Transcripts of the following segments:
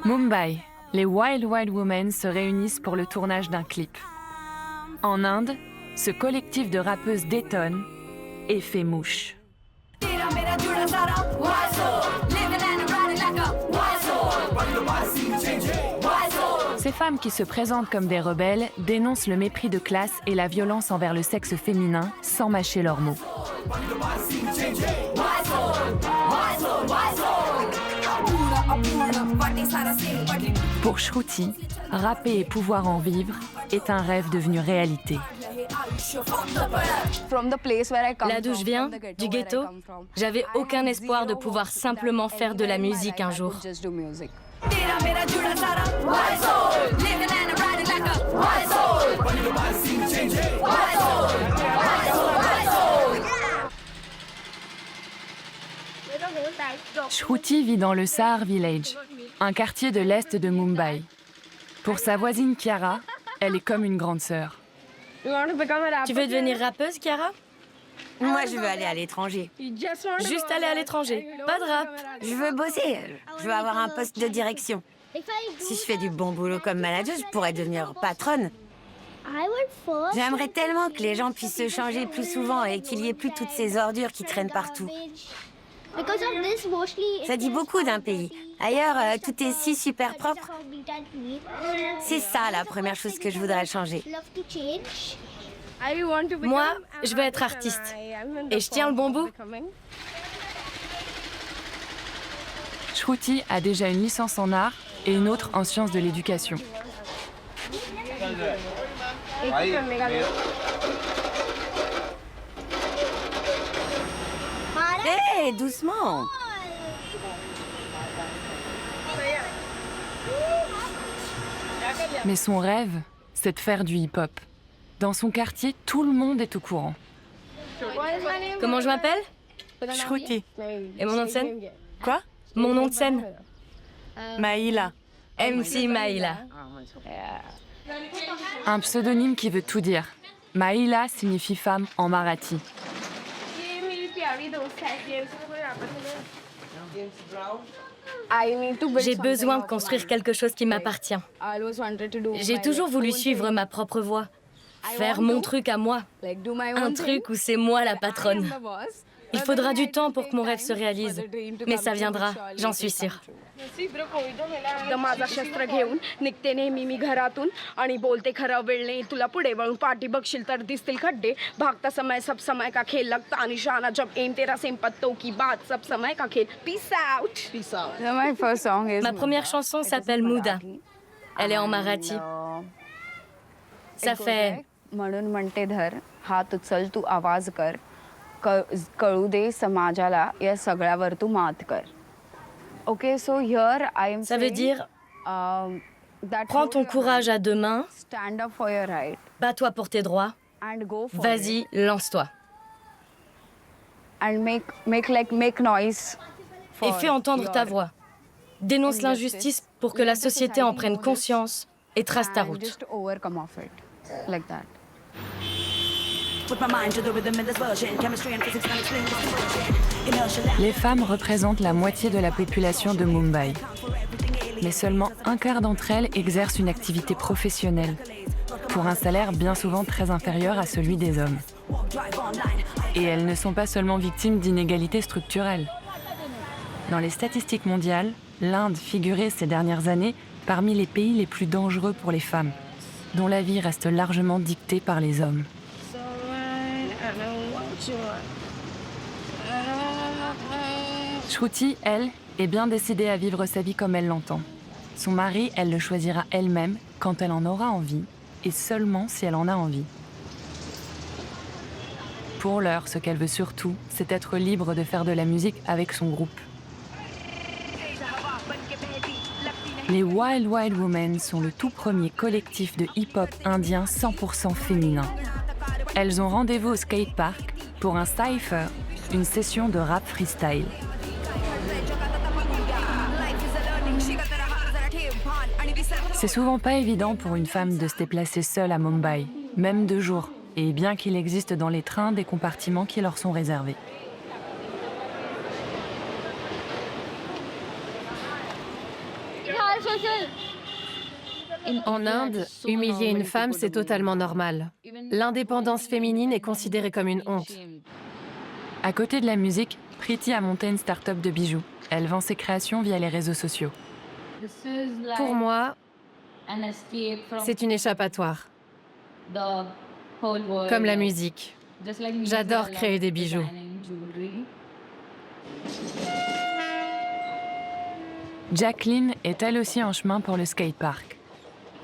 Mumbai, les Wild Wild Women se réunissent pour le tournage d'un clip. En Inde, ce collectif de rappeuses détonne et fait mouche. Ces femmes qui se présentent comme des rebelles dénoncent le mépris de classe et la violence envers le sexe féminin sans mâcher leurs mots. Pour Shruti, rapper et pouvoir en vivre est un rêve devenu réalité. Là d'où je viens, du ghetto, j'avais aucun espoir de pouvoir simplement faire de la musique un jour. Shruti vit dans le Sahar Village, un quartier de l'est de Mumbai. Pour sa voisine Chiara, elle est comme une grande sœur. Tu veux devenir rappeuse, Chiara? Moi, je veux aller à l'étranger. Juste aller à l'étranger, pas de rap. Je veux bosser. Je veux avoir un poste de direction. Si je fais du bon boulot comme manager, je pourrais devenir patronne. J'aimerais tellement que les gens puissent se changer plus souvent et qu'il n'y ait plus toutes ces ordures qui traînent partout. Ça dit beaucoup d'un pays. Ailleurs, tout est si super propre. C'est ça la première chose que je voudrais changer. Moi, je veux être artiste. Et je tiens le bon bout. Shruti a déjà une licence en art et une autre en sciences de l'éducation. Hé, doucement. Mais son rêve, c'est de faire du hip-hop. Dans son quartier, tout le monde est au courant. Comment je m'appelle? Shruti. Et mon nom de scène? Quoi? Mon nom de scène? Maïla. MC Maïla. Un pseudonyme qui veut tout dire. Maïla signifie femme en marathi. J'ai besoin de construire quelque chose qui m'appartient. J'ai toujours voulu suivre ma propre voie. Faire mon truc à moi. Un truc où c'est moi la patronne. Il faudra du temps pour que mon rêve se réalise. Mais ça viendra, j'en suis sûre. Ma première chanson s'appelle Muda. Elle est en marathi. Ça fait... म्हणून म्हणते धर हात उचल तू आवाज कर कळू दे समाजाला या सगळ्यावर तू मात कर. Okay, so here I am Ça veut dire prends ton courage à deux mains, stand up for your right bats-toi pour tes droits, and go for vas-y, lance-toi. and make noise for Et fais entendre ta voix. Dénonce l'injustice pour que la société en prenne conscience et trace ta and route. just overcome of it like that. Les femmes représentent la moitié de la population de Mumbai. Mais seulement un quart d'entre elles exercent une activité professionnelle, pour un salaire bien souvent très inférieur à celui des hommes. Et elles ne sont pas seulement victimes d'inégalités structurelles. Dans les statistiques mondiales, l'Inde figurait ces dernières années parmi les pays les plus dangereux pour les femmes, dont la vie reste largement dictée par les hommes. Shruti, elle, est bien décidée à vivre sa vie comme elle l'entend. Son mari, elle le choisira elle-même quand elle en aura envie, et seulement si elle en a envie. Pour l'heure, ce qu'elle veut surtout, c'est être libre de faire de la musique avec son groupe. Les Wild Wild Women sont le tout premier collectif de hip-hop indien 100% féminin. Elles ont rendez-vous au skatepark pour un cypher, une session de rap freestyle. C'est souvent pas évident pour une femme de se déplacer seule à Mumbai, même de jour, et bien qu'il existe dans les trains des compartiments qui leur sont réservés. En Inde, humilier une femme, c'est totalement normal. L'indépendance féminine est considérée comme une honte. À côté de la musique, Preeti a monté une start-up de bijoux. Elle vend ses créations via les réseaux sociaux. Pour moi, c'est une échappatoire. Comme la musique. J'adore créer des bijoux. Jacqueline est elle aussi en chemin pour le skatepark.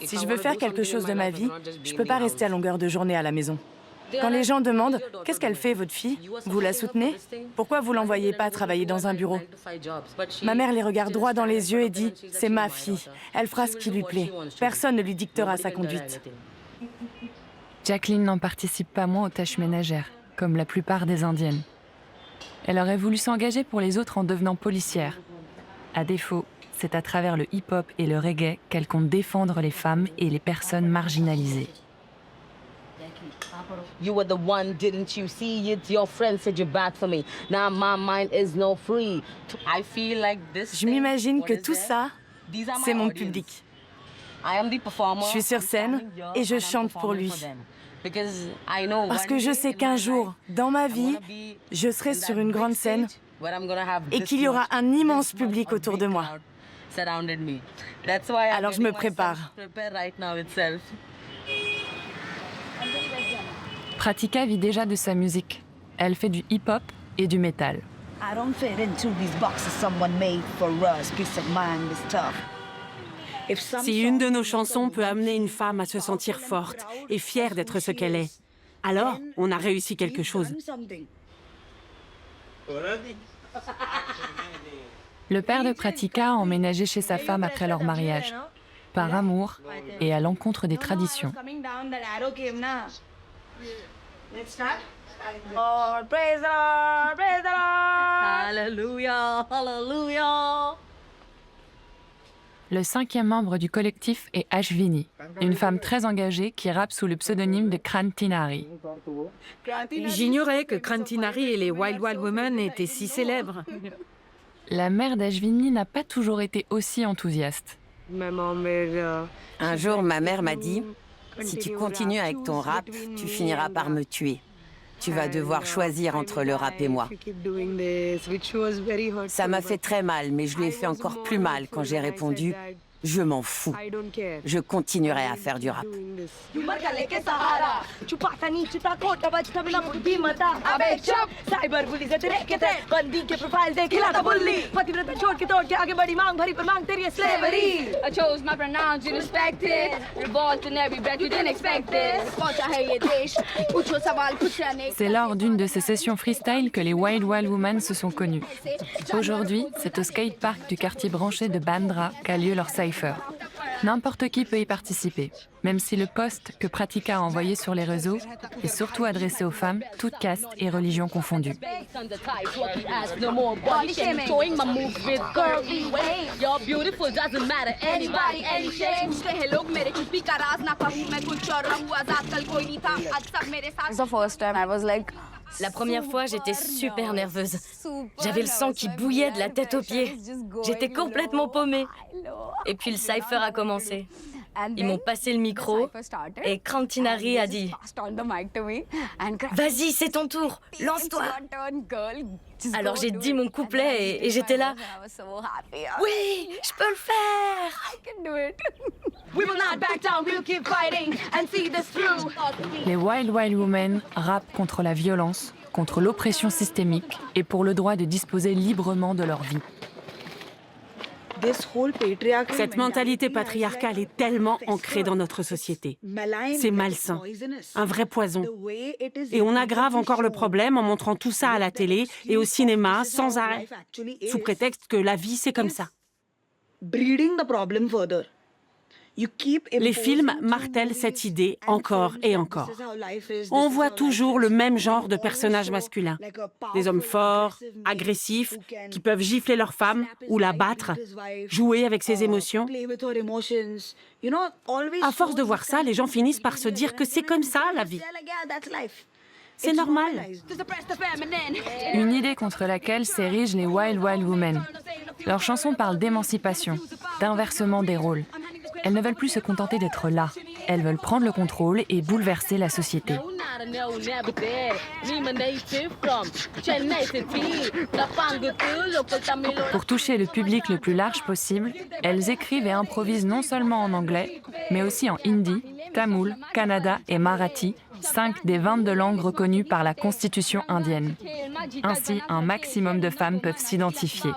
Si je veux faire quelque chose de ma vie, je peux pas rester à longueur de journée à la maison. Quand les gens demandent « Qu'est-ce qu'elle fait, votre fille ? Vous la soutenez ? Pourquoi vous l'envoyez pas travailler dans un bureau ?» Ma mère les regarde droit dans les yeux et dit « C'est ma fille. Elle fera ce qui lui plaît. Personne ne lui dictera sa conduite. » Jacqueline n'en participe pas moins aux tâches ménagères, comme la plupart des Indiennes. Elle aurait voulu s'engager pour les autres en devenant policière. À défaut, c'est à travers le hip-hop et le reggae qu'elle compte défendre les femmes et les personnes marginalisées. You were the one, didn't you see it? Your friend said you're bad for me. Now my mind is no free. I feel like this. Je m'imagine que tout ça, c'est mon public. Je suis sur scène et je chante pour lui. Parce que je sais qu'un jour, dans ma vie, je serai sur une grande scène et qu'il y aura un immense public autour de moi. Alors je me prépare. Pratika vit déjà de sa musique. Elle fait du hip-hop et du métal. Si une de nos chansons peut amener une femme à se sentir forte et fière d'être ce qu'elle est, alors on a réussi quelque chose. Le père de Pratika a emménagé chez sa femme après leur mariage, par amour et à l'encontre des traditions. Hallelujah, hallelujah. Le 5e membre du collectif est Ashvini, une femme très engagée qui rappe sous le pseudonyme de Kranti Nari. J'ignorais que Kranti Nari et les Wild Wild Women étaient si célèbres. La mère d'Ashvini n'a pas toujours été aussi enthousiaste. Un jour, ma mère m'a dit « Si tu continues avec ton rap, tu finiras par me tuer. Tu vas devoir choisir entre le rap et moi. » Ça m'a fait très mal, mais je lui ai fait encore plus mal quand j'ai répondu « Je m'en fous. Je continuerai à faire du rap. » C'est lors d'une de ces sessions freestyle que les Wild Wild Women se sont connues. Aujourd'hui, c'est au skatepark du quartier branché de Bandra qu'a lieu leur cypher. N'importe qui peut y participer, même si le post que Pratika a envoyé sur les réseaux est surtout adressé aux femmes, toutes castes et religions confondues. La première fois, j'étais super nerveuse. J'avais le sang qui bouillait de la tête aux pieds. J'étais complètement paumée. Et puis le cypher a commencé. Ils m'ont passé le micro et Kranti Nari a dit « Vas-y, c'est ton tour, lance-toi !» Alors j'ai dit mon couplet et j'étais là. « Oui, je peux le faire !» Les Wild Wild Women rappent contre la violence, contre l'oppression systémique et pour le droit de disposer librement de leur vie. Cette mentalité patriarcale est tellement ancrée dans notre société. C'est malsain, un vrai poison. Et on aggrave encore le problème en montrant tout ça à la télé et au cinéma sans arrêt, sous prétexte que la vie c'est comme ça. Les films martèlent cette idée encore et encore. On voit toujours le même genre de personnages masculins. Des hommes forts, agressifs, qui peuvent gifler leur femme ou la battre, jouer avec ses émotions. À force de voir ça, les gens finissent par se dire que c'est comme ça la vie. C'est normal. Une idée contre laquelle s'érigent les Wild Wild Women. Leurs chansons parlent d'émancipation, d'inversement des rôles. Elles ne veulent plus se contenter d'être là. Elles veulent prendre le contrôle et bouleverser la société. Pour toucher le public le plus large possible, elles écrivent et improvisent non seulement en anglais, mais aussi en hindi, tamoul, kannada et marathi, 5 des 22 langues reconnues par la Constitution indienne. Ainsi, un maximum de femmes peuvent s'identifier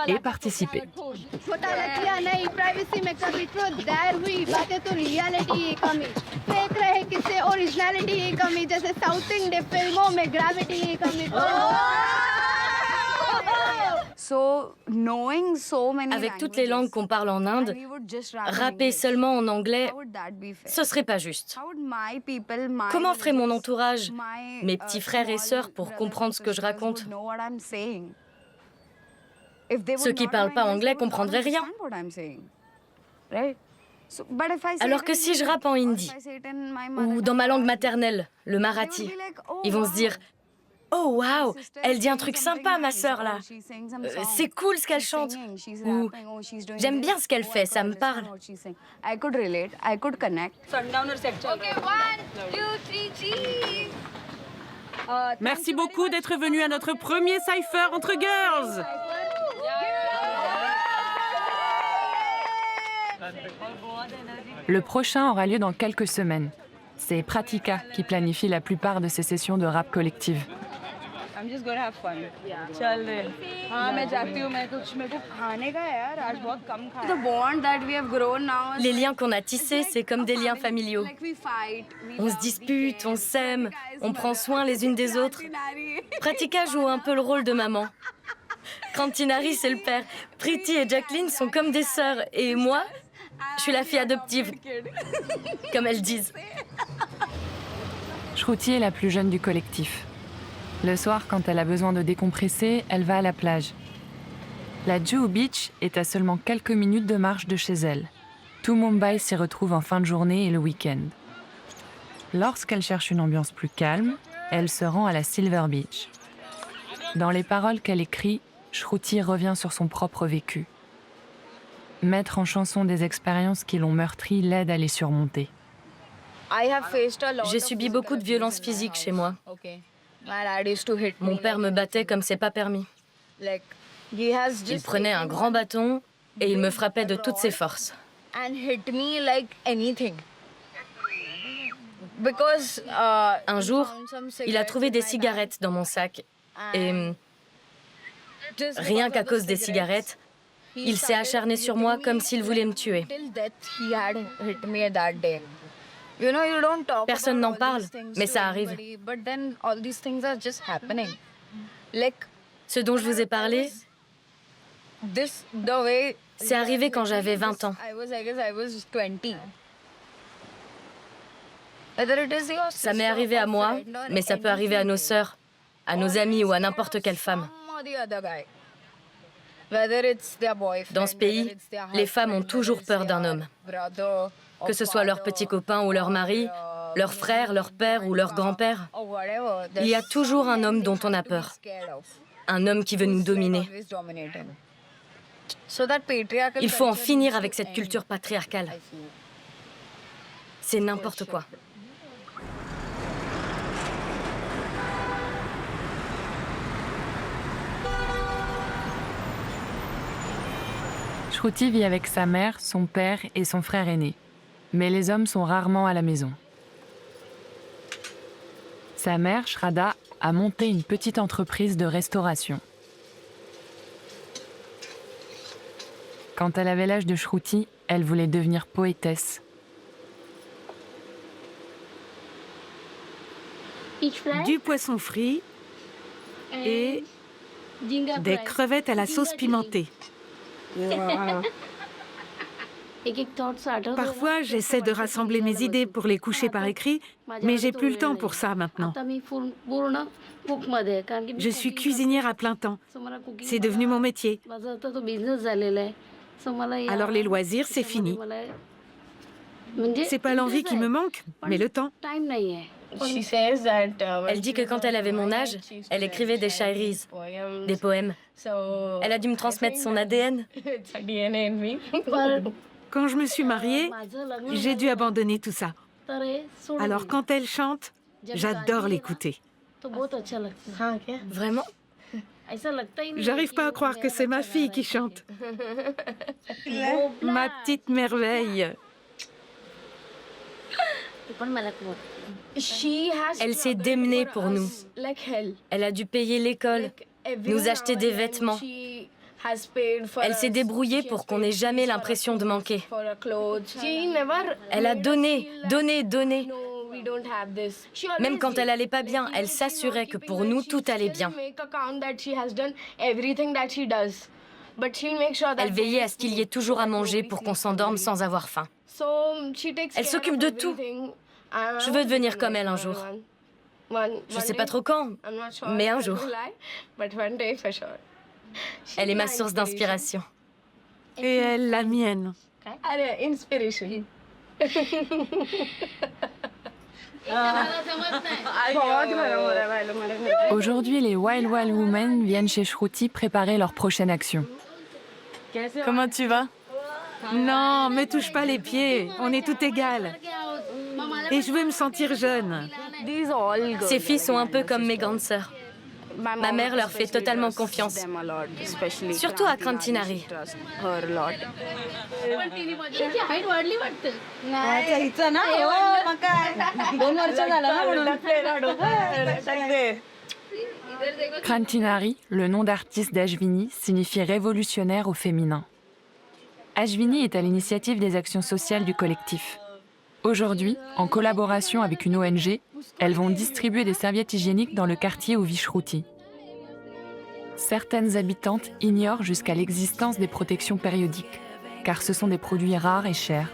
et participer. Avec toutes les langues qu'on parle en Inde, rapper seulement en anglais, ce serait pas juste. Comment ferait mon entourage, mes petits frères et sœurs, pour comprendre ce que je raconte? Ceux qui parlent pas anglais comprendraient rien. Alors que si je rappe en hindi, ou dans ma langue maternelle, le marathi, ils vont se dire « Oh waouh, elle dit un truc sympa, ma sœur, là. C'est cool ce qu'elle chante. » Ou « J'aime bien ce qu'elle fait, ça me parle. » Merci beaucoup d'être venu à notre premier Cypher entre girls. Le prochain aura lieu dans quelques semaines. C'est Pratika qui planifie la plupart de ces sessions de rap collective. Les liens qu'on a tissés, c'est comme des liens familiaux. On se dispute, on s'aime, on prend soin les unes des autres. Pratika joue un peu le rôle de maman. Krantinari, c'est le père. Priti et Jacqueline sont comme des sœurs. Et moi, je suis la fille adoptive, comme elles disent. Shruti est la plus jeune du collectif. Le soir, quand elle a besoin de décompresser, elle va à la plage. La Juhu Beach est à seulement quelques minutes de marche de chez elle. Tout Mumbai s'y retrouve en fin de journée et le week-end. Lorsqu'elle cherche une ambiance plus calme, elle se rend à la Silver Beach. Dans les paroles qu'elle écrit, Shruti revient sur son propre vécu. Mettre en chanson des expériences qui l'ont meurtrie l'aide à les surmonter. J'ai subi beaucoup de violences physiques chez moi. Mon père me battait comme c'est pas permis. Il prenait un grand bâton et il me frappait de toutes ses forces. Un jour, il a trouvé des cigarettes dans mon sac et rien qu'à cause des cigarettes, il s'est acharné sur moi comme s'il voulait me tuer. Personne n'en parle, mais ça arrive. Ce dont je vous ai parlé, c'est arrivé quand j'avais 20 ans. Ça m'est arrivé à moi, mais ça peut arriver à nos sœurs, à nos amis ou à n'importe quelle femme. Dans ce pays, les femmes ont toujours peur d'un homme. Que ce soit leur petit copain ou leur mari, leur frère, leur père ou leur grand-père, il y a toujours un homme dont on a peur. Un homme qui veut nous dominer. Il faut en finir avec cette culture patriarcale. C'est n'importe quoi. Shruti vit avec sa mère, son père et son frère aîné. Mais les hommes sont rarement à la maison. Sa mère, Shraddha, a monté une petite entreprise de restauration. Quand elle avait l'âge de Shruti, elle voulait devenir poétesse. Du poisson frit et des crevettes à la sauce pimentée. Parfois, j'essaie de rassembler mes idées pour les coucher par écrit, mais j'ai plus le temps pour ça maintenant. Je suis cuisinière à plein temps. C'est devenu mon métier. Alors les loisirs, c'est fini. C'est pas l'envie qui me manque, mais le temps. Elle dit que quand elle avait mon âge, elle écrivait des sha'iris, des poèmes. Elle a dû me transmettre son ADN. Quand je me suis mariée, j'ai dû abandonner tout ça. Alors quand elle chante, j'adore l'écouter. Vraiment? J'arrive pas à croire que c'est ma fille qui chante. Ma petite merveille. Elle s'est démenée pour nous. Elle a dû payer l'école, nous acheter des vêtements. Elle s'est débrouillée pour qu'on n'ait jamais l'impression de manquer. Elle a donné, donné, donné. Même quand elle allait pas bien, elle s'assurait que pour nous, tout allait bien. Elle veillait à ce qu'il y ait toujours à manger pour qu'on s'endorme sans avoir faim. Elle s'occupe de tout. Je veux devenir comme elle un jour. Je sais pas trop quand, mais un jour. Elle est ma source d'inspiration. Et elle, la mienne. Aujourd'hui, les Wild Wild Women viennent chez Shruti préparer leur prochaine action. Comment tu vas? Non, me touche pas les pieds. On est tout égal. Et je veux me sentir jeune. Ces filles sont un peu comme mes grandes sœurs. Ma mère leur fait totalement confiance. Surtout à Krantinari. Krantinari, le nom d'artiste d'Ashvini, signifie révolutionnaire au féminin. Ashvini est à l'initiative des actions sociales du collectif. Aujourd'hui, en collaboration avec une ONG, elles vont distribuer des serviettes hygiéniques dans le quartier où vit Shruti. Certaines habitantes ignorent jusqu'à l'existence des protections périodiques, car ce sont des produits rares et chers.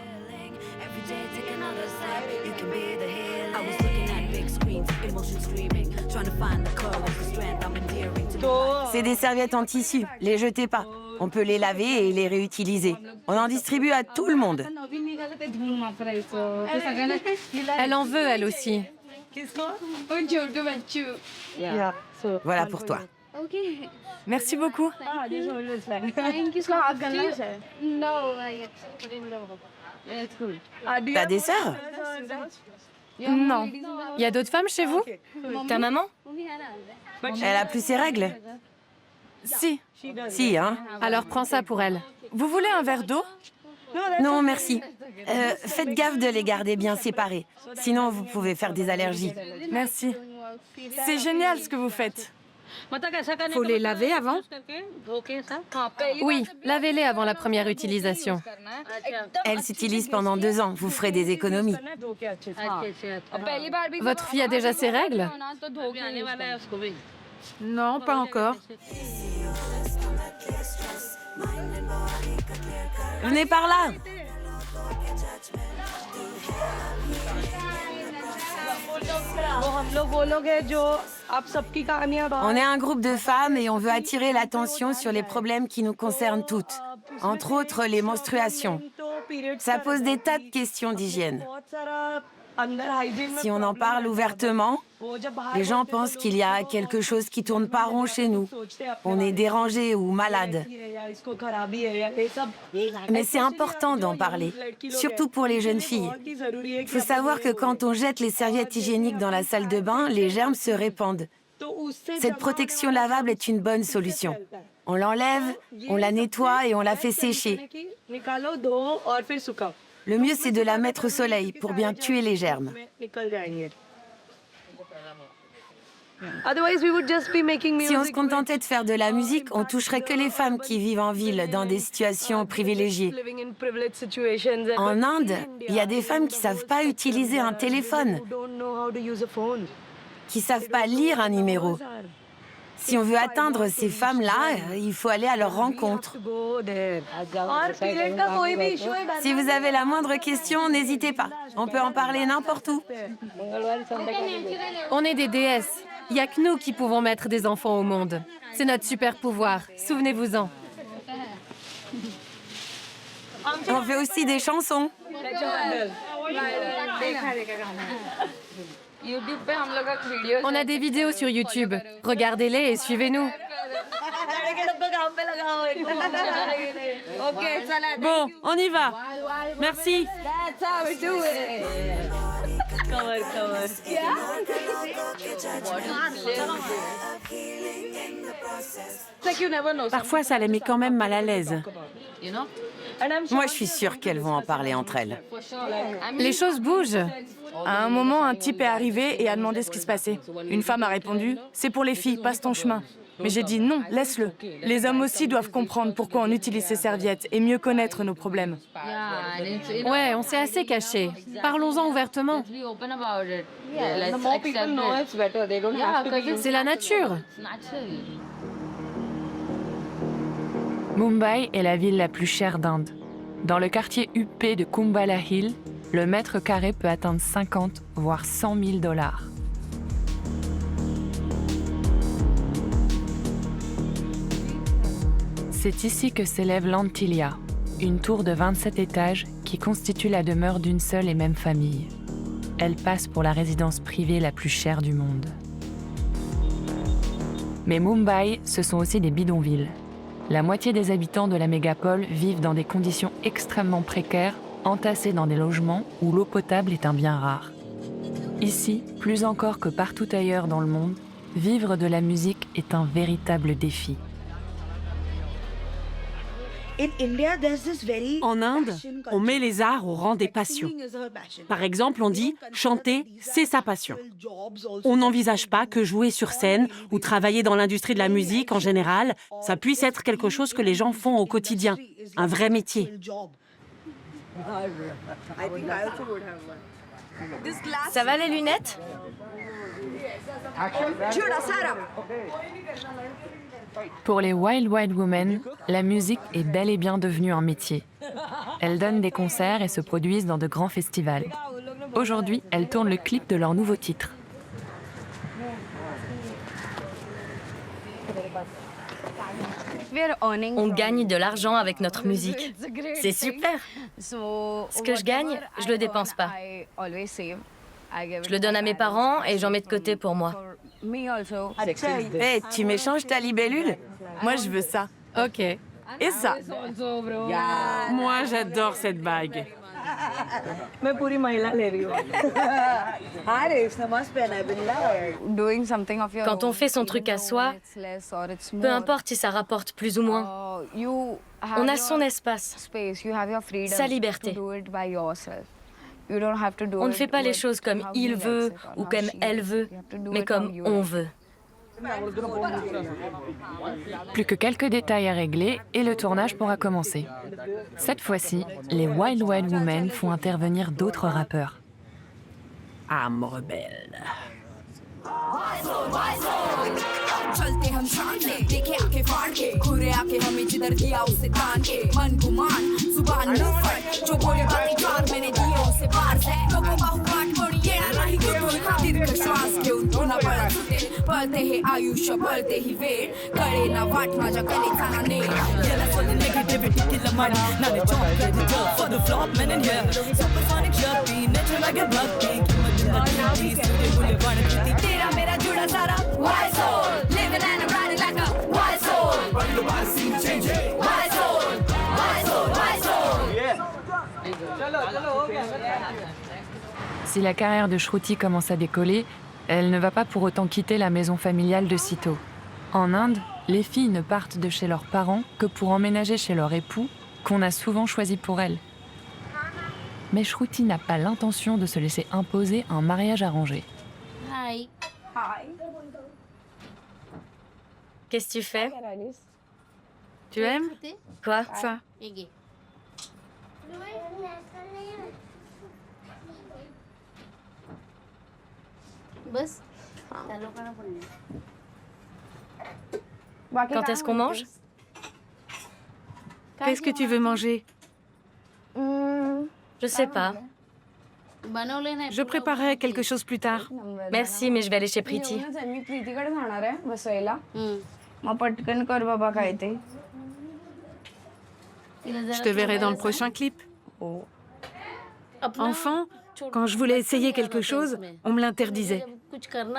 C'est des serviettes en tissu, les jetez pas. On peut les laver et les réutiliser. On en distribue à tout le monde. Elle en veut, elle aussi. Voilà pour toi. Merci beaucoup. T'as des sœurs? Non. Il y a d'autres femmes chez vous? Ta maman? Elle a plus ses règles? Si. Si, hein? Alors prends ça pour elle. Vous voulez un verre d'eau? Non, merci. Faites gaffe de les garder bien séparés. Sinon, vous pouvez faire des allergies. Merci. C'est génial ce que vous faites. Faut les laver avant? Oui, lavez-les avant la première utilisation. Elles s'utilisent pendant 2 ans. Vous ferez des économies. Votre fille a déjà ses règles? Non, pas encore. Venez par là. On est un groupe de femmes et on veut attirer l'attention sur les problèmes qui nous concernent toutes. Entre autres, les menstruations. Ça pose des tas de questions d'hygiène. Si on en parle ouvertement, les gens pensent qu'il y a quelque chose qui tourne pas rond chez nous. On est dérangé ou malade. Mais c'est important d'en parler, surtout pour les jeunes filles. Il faut savoir que quand on jette les serviettes hygiéniques dans la salle de bain, les germes se répandent. Cette protection lavable est une bonne solution. On l'enlève, on la nettoie et on la fait sécher. Le mieux, c'est de la mettre au soleil pour bien tuer les germes. Si on se contentait de faire de la musique, on toucherait que les femmes qui vivent en ville, dans des situations privilégiées. En Inde, il y a des femmes qui ne savent pas utiliser un téléphone, qui ne savent pas lire un numéro. Si on veut atteindre ces femmes-là, il faut aller à leur rencontre. Si vous avez la moindre question, n'hésitez pas. On peut en parler n'importe où. On est des déesses. Il n'y a que nous qui pouvons mettre des enfants au monde. C'est notre super pouvoir. Souvenez-vous-en. On fait aussi des chansons. On a des vidéos sur YouTube. Regardez-les et suivez-nous. Bon, on y va. Merci. Parfois, ça les met quand même mal à l'aise. Moi, je suis sûre qu'elles vont en parler entre elles. Les choses bougent. À un moment, un type est arrivé et a demandé ce qui se passait. Une femme a répondu « C'est pour les filles, passe ton chemin ». Mais j'ai dit non, laisse-le. Les hommes aussi doivent comprendre pourquoi on utilise ces serviettes et mieux connaître nos problèmes. Ouais, on s'est assez caché. Parlons-en ouvertement. C'est la nature. Mumbai est la ville la plus chère d'Inde. Dans le quartier huppé de Kumbhala Hill, le mètre carré peut atteindre 50 voire 100 000 $. C'est ici que s'élève l'Antilia, une tour de 27 étages qui constitue la demeure d'une seule et même famille. Elle passe pour la résidence privée la plus chère du monde. Mais Mumbai, ce sont aussi des bidonvilles. La moitié des habitants de la mégapole vivent dans des conditions extrêmement précaires, entassés dans des logements où l'eau potable est un bien rare. Ici, plus encore que partout ailleurs dans le monde, vivre de la musique est un véritable défi. En Inde, on met les arts au rang des passions. Par exemple, on dit « chanter, c'est sa passion ». On n'envisage pas que jouer sur scène ou travailler dans l'industrie de la musique en général, ça puisse être quelque chose que les gens font au quotidien, un vrai métier. Ça va les lunettes? Pour les Wild Wild Women, la musique est bel et bien devenue un métier. Elles donnent des concerts et se produisent dans de grands festivals. Aujourd'hui, elles tournent le clip de leur nouveau titre. On gagne de l'argent avec notre musique. C'est super. Ce que je gagne, je le dépense pas. Je le donne à mes parents et j'en mets de côté pour moi. Hey, tu m'échanges ta libellule? Moi, je veux ça. Ok. Et ça. Moi, j'adore cette bague. Quand on fait son truc à soi, peu importe si ça rapporte plus ou moins, on a son espace, sa liberté. On ne fait pas les choses comme il veut ou comme elle veut, mais comme on veut. Plus que quelques détails à régler et le tournage pourra commencer. Cette fois-ci, les Wild Wild Women font intervenir d'autres rappeurs. Âme rebelle. चलते हम शान से देखे आके फाड़ के घूरे आके हमें जिधर दिया उसे तान के मन गुमान जुबान मुंह पर जो बोले बातें चार मैंने दिए उसे पार से लोगों का हुआट कोड़ी येड़ा नहीं गुटुल दीर्घ श्वास घेऊन पुन्हा पळत सुटे पळते हे आयुष्य पळते ही वेळ कळे ना वाट माझ्या कलेचा ना नेळ याला सोडून नेगेटिव्हिटी किल मार नाले चॉप कर the for the flop men in here supersonic sharpie natural like a bug kick तेरा मेरा जुड़ा सारा why soul living and riding like a why soul running the wild scene changing why soul why soul why soul Si la carrière de Shruti commence à décoller, elle ne va pas pour autant quitter la maison familiale de sitôt. En Inde, les filles ne partent de chez leurs parents que pour emménager chez leur époux, qu'on a souvent choisi pour elles. Mais Shruti n'a pas l'intention de se laisser imposer un mariage arrangé. hi Qu'est-ce que tu fais? Tu aimes Quoi? ça? Quand est-ce qu'on mange? Qu'est-ce que tu veux manger? Je sais pas. Je préparerai quelque chose plus tard. Merci, mais je vais aller chez Preeti. Je te verrai dans le prochain clip. Enfant, Quand je voulais essayer quelque chose, on me l'interdisait.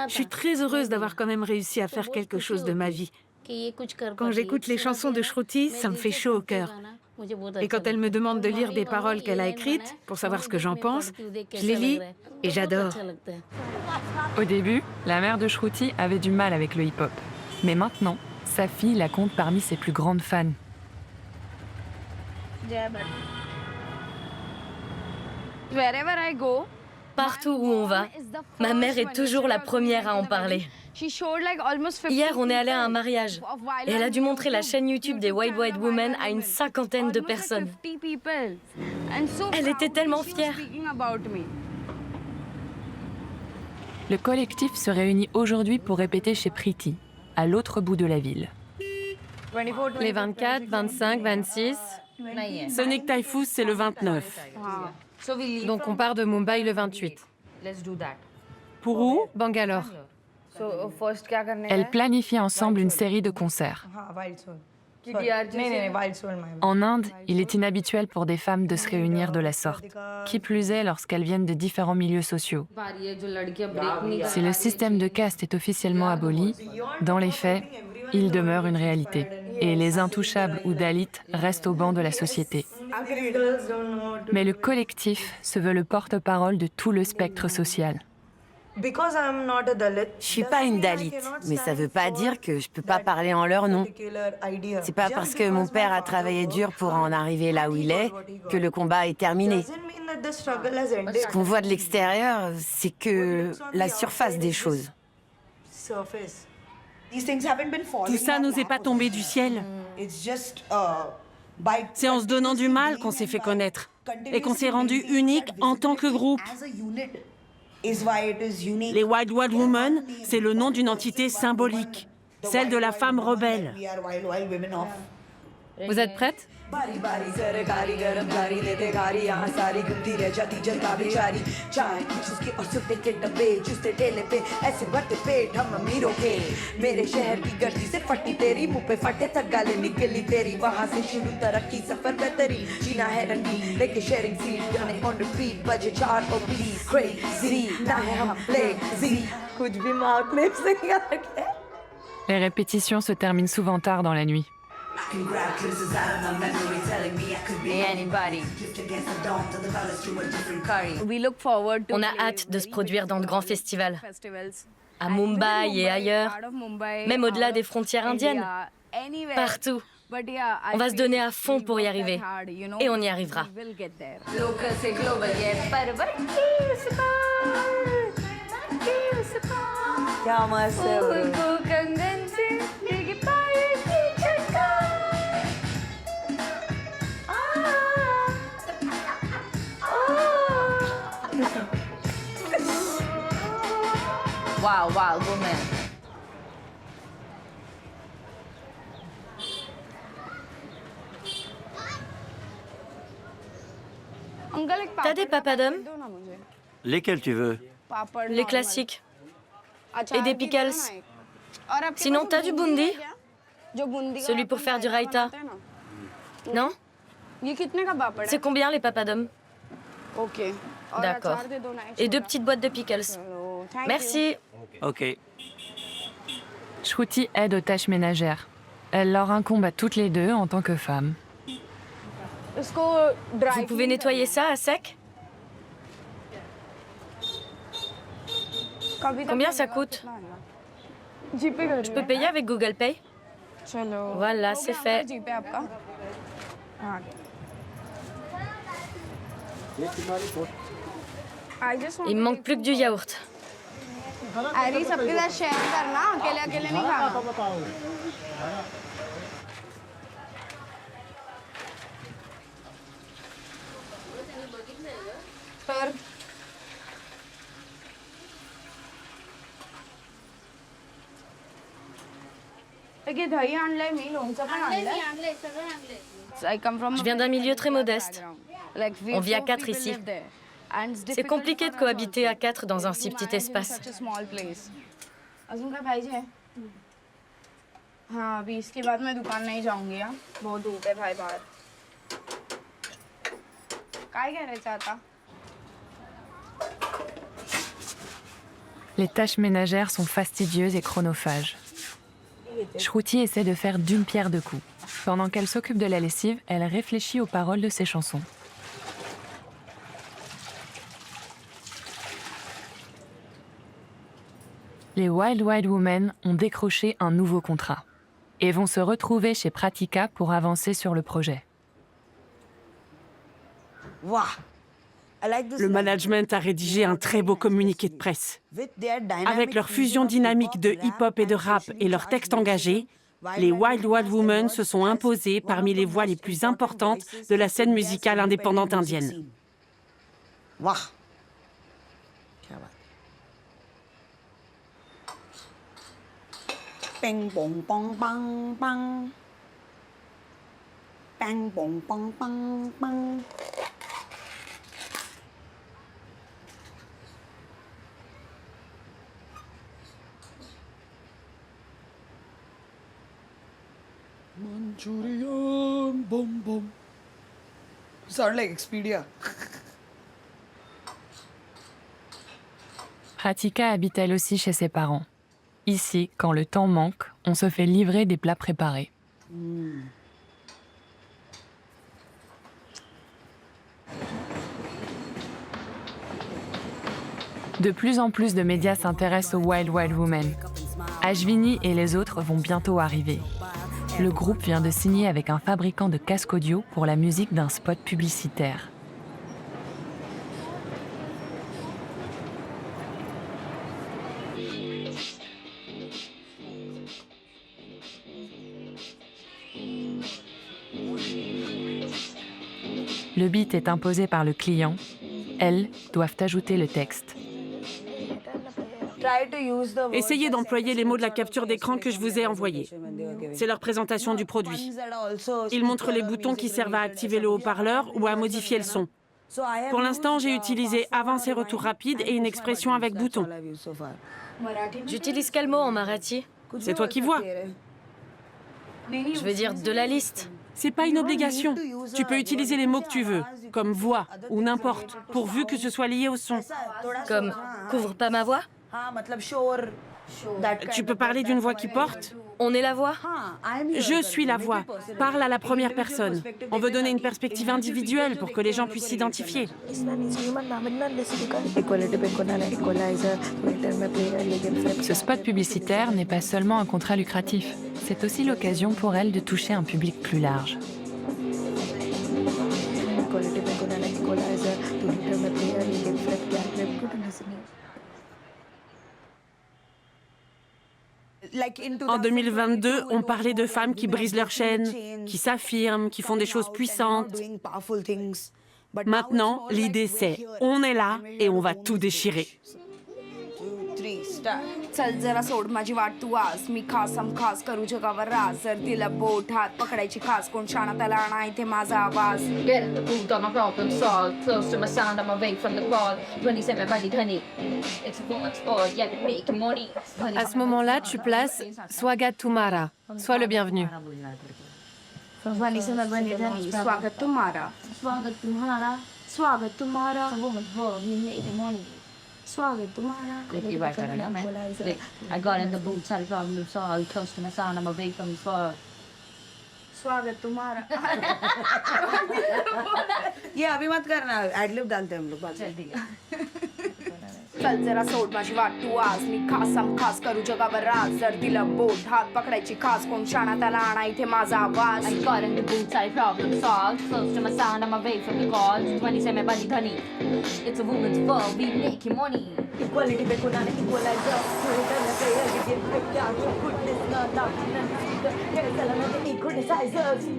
Je suis très heureuse d'avoir quand même réussi à faire quelque chose de ma vie. Quand j'écoute les chansons de Shruti, ça me fait chaud au cœur. Et quand elle me demande de lire des paroles qu'elle a écrites pour savoir ce que j'en pense, je les lis et j'adore. Au début, la mère de Shruti avait du mal avec le hip-hop. Mais maintenant, sa fille la compte parmi ses plus grandes fans. Partout où on va, ma mère est toujours la première à en parler. Hier, on est allé à un mariage et elle a dû montrer la chaîne YouTube des Wild Wild Women à une 50aine de personnes. Elle était tellement fière. Le collectif se réunit aujourd'hui pour répéter chez Preeti, à l'autre bout de la ville. Les 24, 25, 26. Sonic Typhus, c'est le 29. Donc on part de Mumbai le 28. Pour où? Bangalore. Elles planifient ensemble une série de concerts. En Inde, il est inhabituel pour des femmes de se réunir de la sorte, qui plus est lorsqu'elles viennent de différents milieux sociaux. Si le système de caste est officiellement aboli, dans les faits, il demeure une réalité. Et les intouchables ou dalits restent au banc de la société. Mais le collectif se veut le porte-parole de tout le spectre social. Je suis pas une Dalit, mais ça veut pas dire que je peux pas parler en leur nom. C'est pas parce que mon père a travaillé dur pour en arriver là où il est que le combat est terminé. Ce qu'on voit de l'extérieur, c'est que la surface des choses. Tout ça nous est pas tombé du ciel. C'est en se donnant du mal qu'on s'est fait connaître et qu'on s'est rendu unique en tant que groupe. Les Wild Wild Women, c'est le nom d'une entité symbolique, celle de la femme rebelle. Vous êtes prêtes? Les répétitions se terminent souvent tard dans la nuit. On a hâte de se produire dans de grands festivals, à Mumbai et ailleurs, même au-delà des frontières indiennes, partout. On va se donner à fond pour y arriver, et on y arrivera. Wow, wow, woman. T'as des papadums? Lesquels tu veux? Les classiques. Et des pickles. Sinon, t'as du bundi? Celui pour faire du raita. Non? C'est combien les papadums? D'accord. Et 2 petites boîtes de pickles. Merci. Ok. Shruti aide aux tâches ménagères. Elle leur incombe à toutes les deux en tant que femmes. Vous pouvez nettoyer ça à sec? Combien ça coûte? Je peux payer avec Google Pay? Voilà, c'est fait. Il me manque plus que du yaourt. अरे सबके साथ शेयर करना अकेले अकेले नहीं खाना पर दही आणलंय मी लोणचं पण आणलंय Je viens d'un milieu très modeste. On vit à 4 ici. C'est compliqué de cohabiter à 4 dans un si petit espace. अजून काय पाहिजे हाँ अभी इसके बाद मैं दुकान नहीं जाऊंगी हाँ बहुत धूप है भाई बाहर काय करायचं आता Les tâches ménagères sont fastidieuses et chronophages. Shruti essaie de faire d'une pierre deux coups. Pendant qu'elle s'occupe de la lessive, elle réfléchit aux paroles de ses chansons. Les Wild Wild Women ont décroché un nouveau contrat et vont se retrouver chez Pratika pour avancer sur le projet. Le management a rédigé un très beau communiqué de presse. Avec leur fusion dynamique de hip-hop et de rap et leurs textes engagés, les Wild Wild Women se sont imposées parmi les voix les plus importantes de la scène musicale indépendante indienne. Bang bong bang bang bang. Bang bong bang bang bang. Manchurian boom boom. Sound like Expedia. Pratika habite elle aussi chez ses parents. Ici, quand le temps manque, on se fait livrer des plats préparés. De plus en plus de médias s'intéressent aux Wild Wild Women. Ashvini et les autres vont bientôt arriver. Le groupe vient de signer avec un fabricant de casques audio pour la musique d'un spot publicitaire. Le beat est imposé par le client. Elles doivent ajouter le texte. Essayez d'employer les mots de la capture d'écran que je vous ai envoyée. C'est leur présentation du produit. Ils montrent les boutons qui servent à activer le haut-parleur ou à modifier le son. Pour l'instant, j'ai utilisé avance et retour rapide et une expression avec bouton. J'utilise quel mot en marathi? C'est toi qui vois. Je veux dire de la liste. C'est pas une obligation. Tu peux utiliser les mots que tu veux, comme voix ou n'importe, pourvu que ce soit lié au son. Comme couvre pas ma voix? Tu peux parler d'une voix qui porte? On est la voix? Je suis la voix. Parle à la première personne. On veut donner une perspective individuelle pour que les gens puissent s'identifier. Ce spot publicitaire n'est pas seulement un contrat lucratif, c'est aussi l'occasion pour elle de toucher un public plus large. En 2022, on parlait de femmes qui brisent leur chaîne, qui s'affirment, qui font des choses puissantes. Maintenant, l'idée c'est, on est là et on va tout déchirer. चल जरा सोड माझी वाट तू आज मी खासम खास करू जगावर राज जर दिला बोट हात पकडायची खास कोण शाणा त्याला आणा इथे माझा आवाज Get the food on my problem solved. Close to my sound, I'm away from the call. 27 body honey. It's a woman's sport, yeah, they make money. À ce moment-là, tu places Swagat Tumara. Sois le bienvenu. स्वागत तुम्हारा स्वागत तुम्हारा स्वागत तुम्हारा स्वागत तुम्हारा I got in the boots, I problem solved. Close to my sound, I'm away from the call. स्वागत तुम्हारा ये अभी मत करना, एडलिप डालते हैं हम लोग बाद में. चल जरा सोड माझी वाट तू आज मी खासम खास करू जगावर राज जर दिला बोट हात पकडायची खास कोण शाणा त्याला आणा इथे माझा आवाज I got in the boots, I problem solved. Close to my sound, I'm away from the calls. 27 body honey. It's a woman's world, we making money. Equality पे कोणाने equalizer.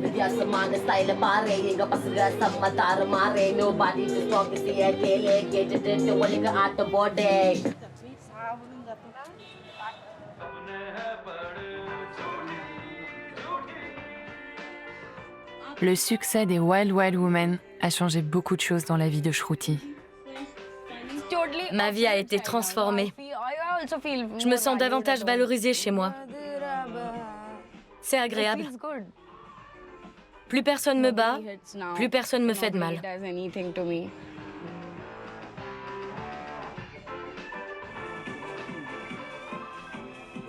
Vidya samana style mare, yenga pasga sammatar mare. Nobody to talk to see akele, get it into waliga at the body. Le succès des Wild Wild Women a changé beaucoup de choses dans la vie de Shruti. Ma vie a été transformée. Je me sens davantage valorisée chez moi. C'est agréable. Plus personne me bat, plus personne me fait de mal. does anything to me.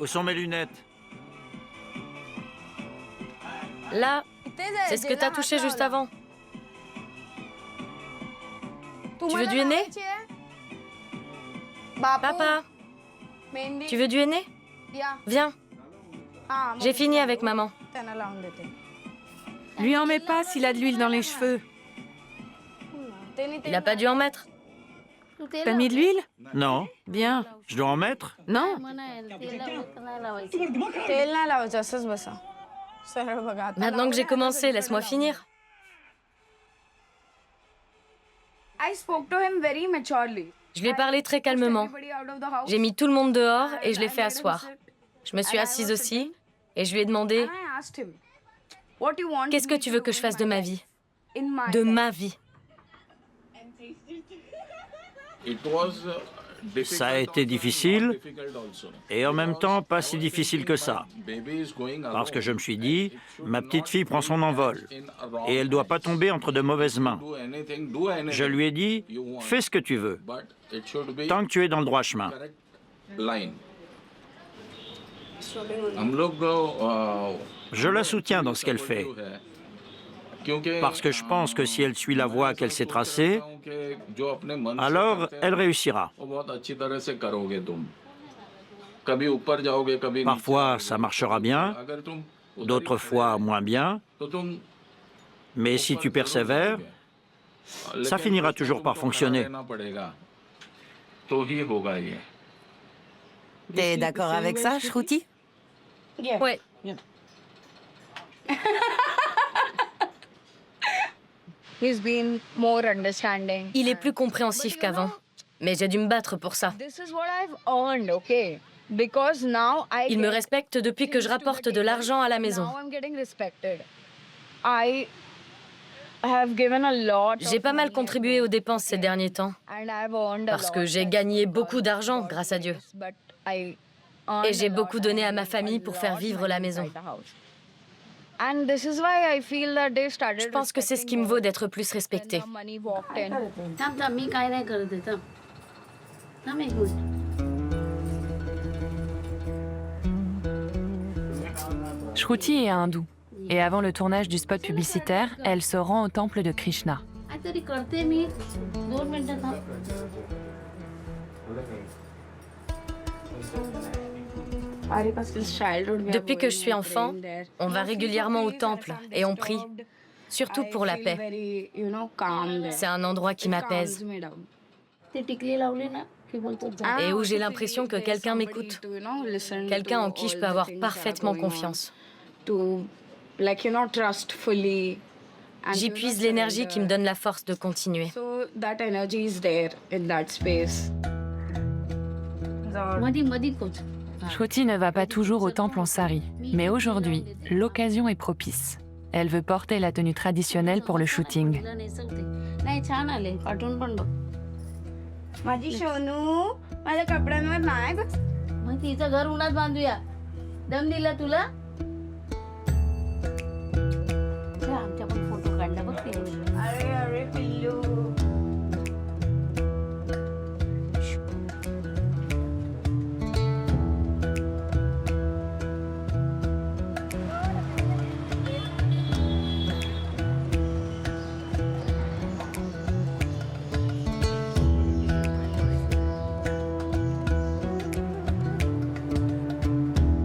Où sont mes lunettes? Là, c'est ce que t'as touché juste avant. Tu veux du henné? Papa, tu veux du henné? Viens. J'ai fini avec maman. Lui en mets pas s'il a de l'huile dans les cheveux. Il a pas dû en mettre. T'as mis de l'huile? Non. Bien. Je dois en mettre? Non. Maintenant que j'ai commencé, laisse-moi finir. Je lui ai parlé très calmement. J'ai mis tout le monde dehors et je l'ai fait asseoir. Je me suis assise aussi et je lui ai demandé « Qu'est-ce que tu veux que je fasse de ma vie? De ma vie. » Ça a été difficile et en même temps pas si difficile que ça. Parce que je me suis dit, ma petite fille prend son envol et elle ne doit pas tomber entre de mauvaises mains. Je lui ai dit, fais ce que tu veux, tant que tu es dans le droit chemin. Je la soutiens dans ce qu'elle fait. Parce que je pense que si elle suit la voie qu'elle s'est tracée, alors elle réussira. Parfois, ça marchera bien, d'autres fois moins bien, mais si tu persévères, ça finira toujours par fonctionner. T'es d'accord avec ça, Shruti? Ouais. Il est plus compréhensif qu'avant, mais j'ai dû me battre pour ça. Il me respecte depuis que je rapporte de l'argent à la maison. J'ai pas mal contribué aux dépenses ces derniers temps, parce que j'ai gagné beaucoup d'argent, grâce à Dieu. Et j'ai beaucoup donné à ma famille pour faire vivre la maison. Je pense que c'est ce qui me vaut d'être plus respectée. Shruti est hindoue. Et avant le tournage du spot publicitaire, elle se rend au temple de Krishna. Depuis que je suis enfant, on va régulièrement au temple et on prie, surtout pour la paix. C'est un endroit qui m'apaise et où j'ai l'impression que quelqu'un m'écoute, quelqu'un en qui je peux avoir parfaitement confiance. J'y puise l'énergie qui me donne la force de continuer. Shruti ne va pas toujours au temple en sari, mais aujourd'hui, l'occasion est propice. Elle veut porter la tenue traditionnelle pour le shooting.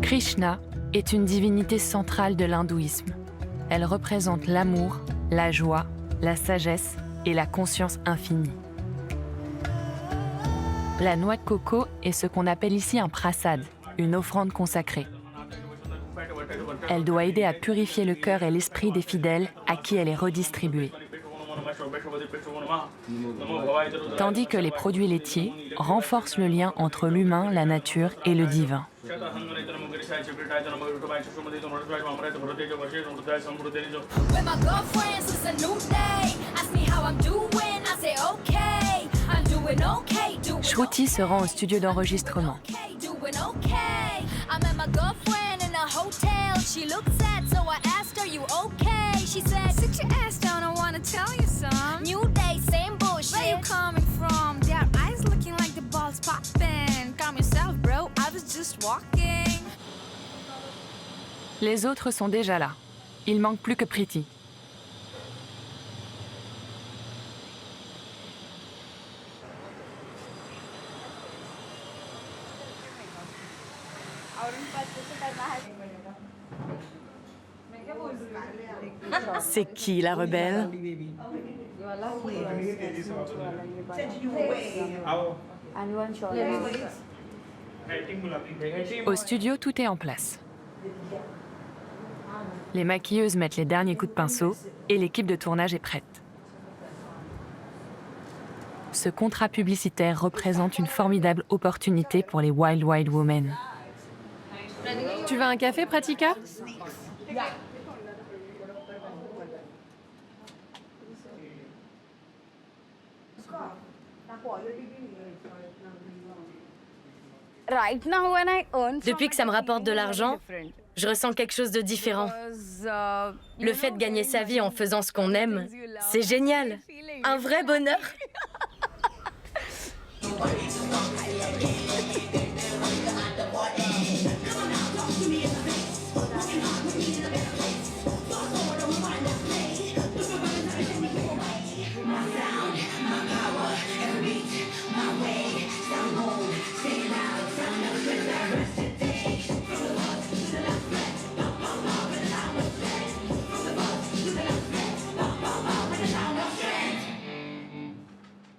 Krishna est une divinité centrale de l'hindouisme. Elle représente l'amour, la joie, la sagesse et la conscience infinie. La noix de coco est ce qu'on appelle ici un prasad, une offrande consacrée. Elle doit aider à purifier le cœur et l'esprit des fidèles à qui elle est redistribuée. Tandis que les produits laitiers renforcent le lien entre l'humain, la nature et le divin. Shruti se rend au studio d'enregistrement. She looked sad, so I asked her, you okay? She said, sit your ass down, I wanna tell you some. New day, same bullshit. Where you coming from? Their eyes looking like the balls popping. Calm yourself, bro, I was just walking. Les autres sont déjà là. Il manque plus que Preeti. C'est qui la rebelle? Au studio, tout est en place. Les maquilleuses mettent les derniers coups de pinceau et l'équipe de tournage est prête. Ce contrat publicitaire représente une formidable opportunité pour les Wild Wild Women. Tu veux un café, Pratika? Depuis que ça me rapporte de l'argent, je ressens quelque chose de différent. Le fait de gagner sa vie en faisant ce qu'on aime, c'est génial. Un vrai bonheur.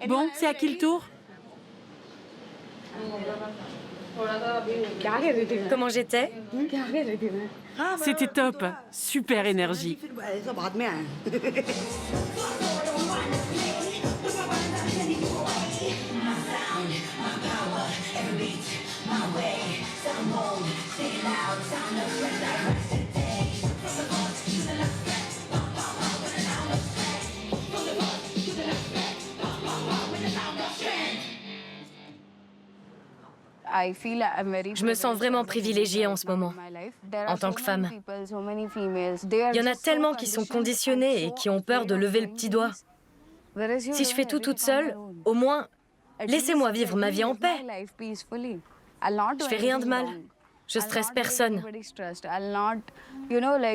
Bon, c'est à qui le tour? Comment j'étais? C'était top. Super énergie. Je me sens vraiment privilégiée en ce moment, en tant que femme. Il y en a tellement qui sont conditionnés et qui ont peur de lever le petit doigt. Si je fais tout toute seule, au moins, laissez-moi vivre ma vie en paix. Je fais rien de mal. Je stresse personne.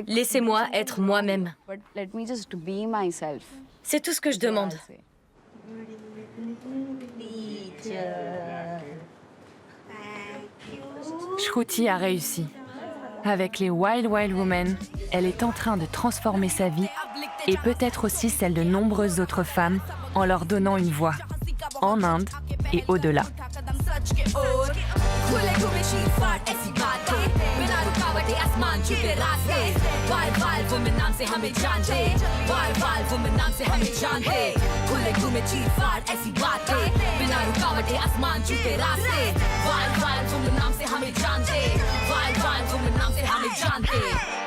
Laissez-moi être moi-même. C'est tout ce que je demande. Shruti a réussi. Avec les Wild Wild Women, elle est en train de transformer sa vie et peut-être aussi celle de nombreuses autres femmes en leur donnant une voix, en Inde et au-delà. Wild wild woman नाम से हमें जानते